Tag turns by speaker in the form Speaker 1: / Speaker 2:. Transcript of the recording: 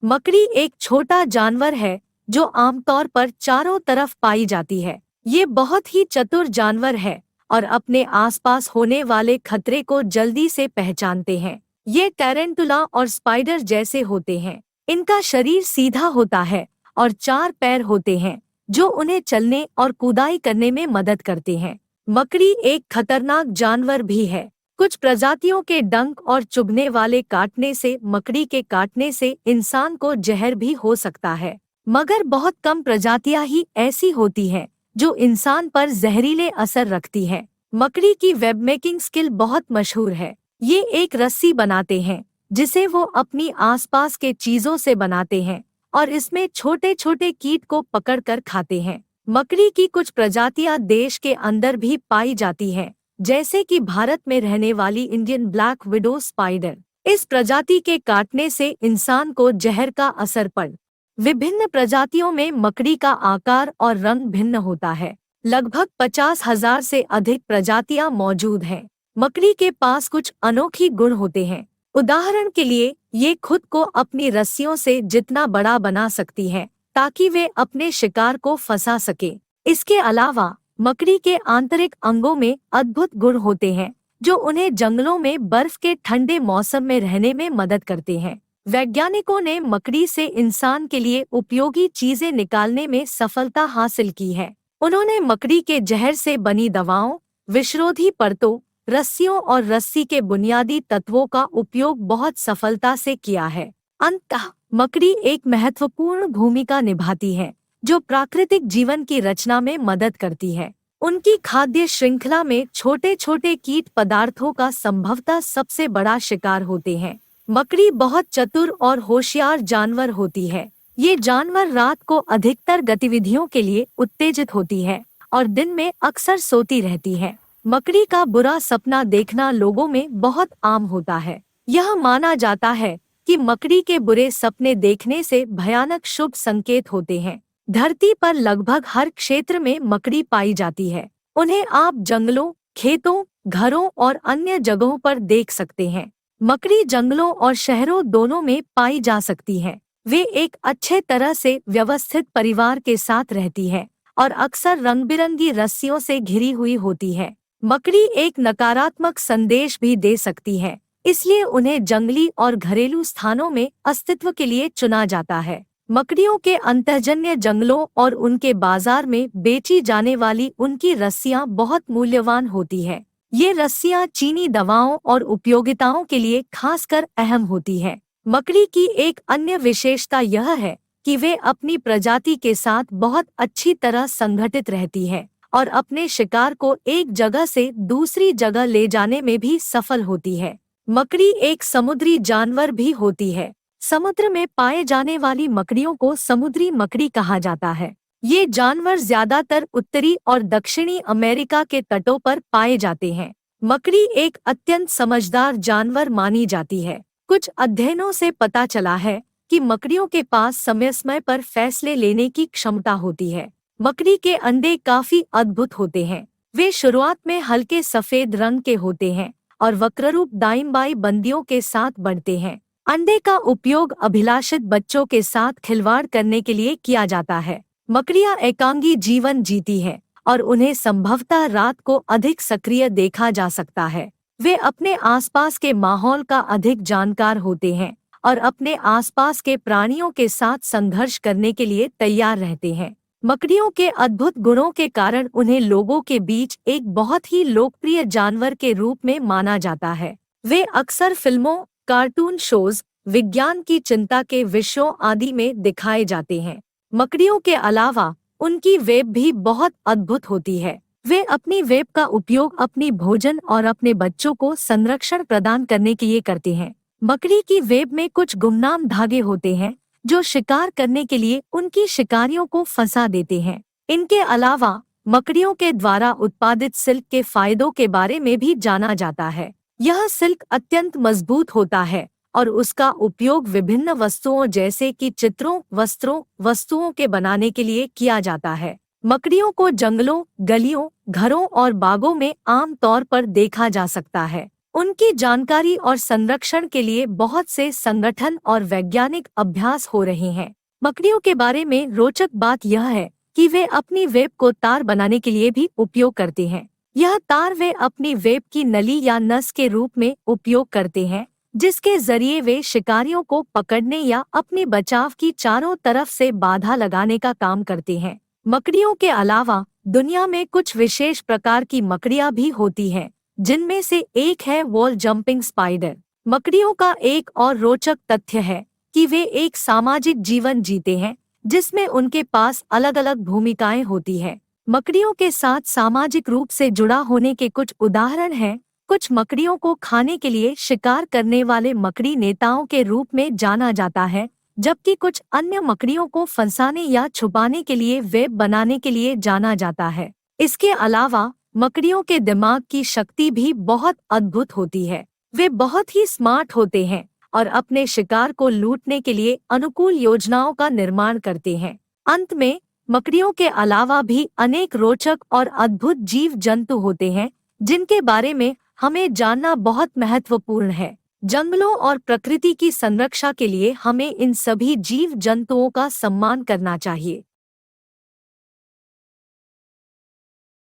Speaker 1: मकड़ी एक छोटा जानवर है जो आमतौर पर चारों तरफ पाई जाती है। ये बहुत ही चतुर जानवर है और अपने आसपास होने वाले खतरे को जल्दी से पहचानते हैं। ये टैरेंटुला और स्पाइडर जैसे होते हैं। इनका शरीर सीधा होता है और 4 पैर होते हैं जो उन्हें चलने और कूदाई करने में मदद करते हैं। मकड़ी एक खतरनाक जानवर भी है। कुछ प्रजातियों के डंक और चुभने वाले काटने से मकड़ी के काटने से इंसान को जहर भी हो सकता है, मगर बहुत कम प्रजातियां ही ऐसी होती हैं जो इंसान पर जहरीले असर रखती हैं। मकड़ी की वेब मेकिंग स्किल बहुत मशहूर है। ये एक रस्सी बनाते हैं जिसे वो अपनी आसपास के चीजों से बनाते हैं और इसमें छोटे छोटे कीट को पकड़कर खाते हैं। मकड़ी की कुछ प्रजातियां देश के अंदर भी पाई जाती हैं, जैसे कि भारत में रहने वाली इंडियन ब्लैक विडो स्पाइडर। इस प्रजाति के काटने से इंसान को जहर का असर पड़। विभिन्न प्रजातियों में मकड़ी का आकार और रंग भिन्न होता है। लगभग 50,000 से अधिक प्रजातियां मौजूद हैं। मकड़ी के पास कुछ अनोखी गुण होते हैं। उदाहरण के लिए ये खुद को अपनी रस्सियों से जितना बड़ा बना सकती है ताकि वे अपने शिकार को फंसा सके। इसके अलावा मकड़ी के आंतरिक अंगों में अद्भुत गुण होते हैं जो उन्हें जंगलों में बर्फ के ठंडे मौसम में रहने में मदद करते हैं। वैज्ञानिकों ने मकड़ी से इंसान के लिए उपयोगी चीजें निकालने में सफलता हासिल की है। उन्होंने मकड़ी के जहर से बनी दवाओं, विषरोधी परतों, रस्सियों और रस्सी के बुनियादी तत्वों का उपयोग बहुत सफलता से किया है। अंततः मकड़ी एक महत्वपूर्ण भूमिका निभाती है जो प्राकृतिक जीवन की रचना में मदद करती है। उनकी खाद्य श्रृंखला में छोटे छोटे कीट पदार्थों का संभवतः सबसे बड़ा शिकार होते हैं। मकड़ी बहुत चतुर और होशियार जानवर होती है। ये जानवर रात को अधिकतर गतिविधियों के लिए उत्तेजित होती है और दिन में अक्सर सोती रहती है। मकड़ी का बुरा सपना देखना लोगों में बहुत आम होता है। यह माना जाता है कि मकड़ी के बुरे सपने देखने से भयानक शुभ संकेत होते हैं। धरती पर लगभग हर क्षेत्र में मकड़ी पाई जाती है। उन्हें आप जंगलों, खेतों, घरों और अन्य जगहों पर देख सकते हैं। मकड़ी जंगलों और शहरों दोनों में पाई जा सकती है। वे एक अच्छे तरह से व्यवस्थित परिवार के साथ रहती है और अक्सर रंग-बिरंगी रस्सियों से घिरी हुई होती है। मकड़ी एक नकारात्मक संदेश भी दे सकती है, इसलिए उन्हें जंगली और घरेलू स्थानों में अस्तित्व के लिए चुना जाता है। मकड़ियों के अंतःजन्य जंगलों और उनके बाजार में बेची जाने वाली उनकी रस्सियां बहुत मूल्यवान होती है। ये रस्सियां चीनी दवाओं और उपयोगिताओं के लिए खासकर अहम होती है। मकड़ी की एक अन्य विशेषता यह है कि वे अपनी प्रजाति के साथ बहुत अच्छी तरह संगठित रहती है और अपने शिकार को एक जगह से दूसरी जगह ले जाने में भी सफल होती है। मकड़ी एक समुद्री जानवर भी होती है। समुद्र में पाए जाने वाली मकड़ियों को समुद्री मकड़ी कहा जाता है। ये जानवर ज्यादातर उत्तरी और दक्षिणी अमेरिका के तटों पर पाए जाते हैं। मकड़ी एक अत्यंत समझदार जानवर मानी जाती है। कुछ अध्ययनों से पता चला है कि मकड़ियों के पास समय समय पर फैसले लेने की क्षमता होती है। मकड़ी के अंडे काफी अद्भुत होते हैं। वे शुरुआत में हल्के सफेद रंग के होते हैं और वक्ररूप दाइमबाई बंदियों के साथ बढ़ते हैं। अंडे का उपयोग अभिलाषित बच्चों के साथ खिलवाड़ करने के लिए किया जाता है। मकड़ियां एकांगी जीवन जीती है और उन्हें संभवतः रात को अधिक सक्रिय देखा जा सकता है। वे अपने आसपास के माहौल का अधिक जानकार होते हैं और अपने आसपास के प्राणियों के साथ संघर्ष करने के लिए तैयार रहते हैं। मकड़ियों के अद्भुत गुणों के कारण उन्हें लोगों के बीच एक बहुत ही लोकप्रिय जानवर के रूप में माना जाता है। वे अक्सर फिल्मों, कार्टून शोज, विज्ञान की चिंता के विषयों आदि में दिखाए जाते हैं। मकड़ियों के अलावा उनकी वेब भी बहुत अद्भुत होती है। वे अपनी वेब का उपयोग अपनी भोजन और अपने बच्चों को संरक्षण प्रदान करने के लिए करते हैं। मकड़ी की वेब में कुछ गुमनाम धागे होते हैं जो शिकार करने के लिए उनकी शिकारियों को फंसा देते हैं। इनके अलावा मकड़ियों के द्वारा उत्पादित सिल्क के फायदों के बारे में भी जाना जाता है। यह सिल्क अत्यंत मजबूत होता है और उसका उपयोग विभिन्न वस्तुओं जैसे कि चित्रों, वस्त्रों, वस्तुओं के बनाने के लिए किया जाता है। मकड़ियों को जंगलों, गलियों, घरों और बागों में आम तौर पर देखा जा सकता है। उनकी जानकारी और संरक्षण के लिए बहुत से संगठन और वैज्ञानिक अभ्यास हो रहे हैं। मकड़ियों के बारे में रोचक बात यह है कि वे अपनी वेब को तार बनाने के लिए भी उपयोग करते हैं। यह तार वे अपनी वेब की नली या नस के रूप में उपयोग करते हैं, जिसके जरिए वे शिकारियों को पकड़ने या अपने बचाव की चारों तरफ से बाधा लगाने का काम करते हैं। मकड़ियों के अलावा दुनिया में कुछ विशेष प्रकार की मकड़ियां भी होती हैं, जिनमें से एक है वॉल जंपिंग स्पाइडर। मकड़ियों का एक और रोचक तथ्य है कि वे एक सामाजिक जीवन जीते हैं, जिसमें उनके पास अलग अलग भूमिकाएं होती है। मकड़ियों के साथ सामाजिक रूप से जुड़ा होने के कुछ उदाहरण हैं। कुछ मकड़ियों को खाने के लिए शिकार करने वाले मकड़ी नेताओं के रूप में जाना जाता है, जबकि कुछ अन्य मकड़ियों को फंसाने या छुपाने के लिए वेब बनाने के लिए जाना जाता है। इसके अलावा मकड़ियों के दिमाग की शक्ति भी बहुत अद्भुत होती है। वे बहुत ही स्मार्ट होते हैं और अपने शिकार को लूटने के लिए अनुकूल योजनाओं का निर्माण करते हैं। अंत में मकड़ियों के अलावा भी अनेक रोचक और अद्भुत जीव जंतु होते हैं, जिनके बारे में हमें जानना बहुत महत्वपूर्ण है। जंगलों और प्रकृति की संरक्षा के लिए हमें इन सभी जीव जंतुओं का सम्मान करना चाहिए।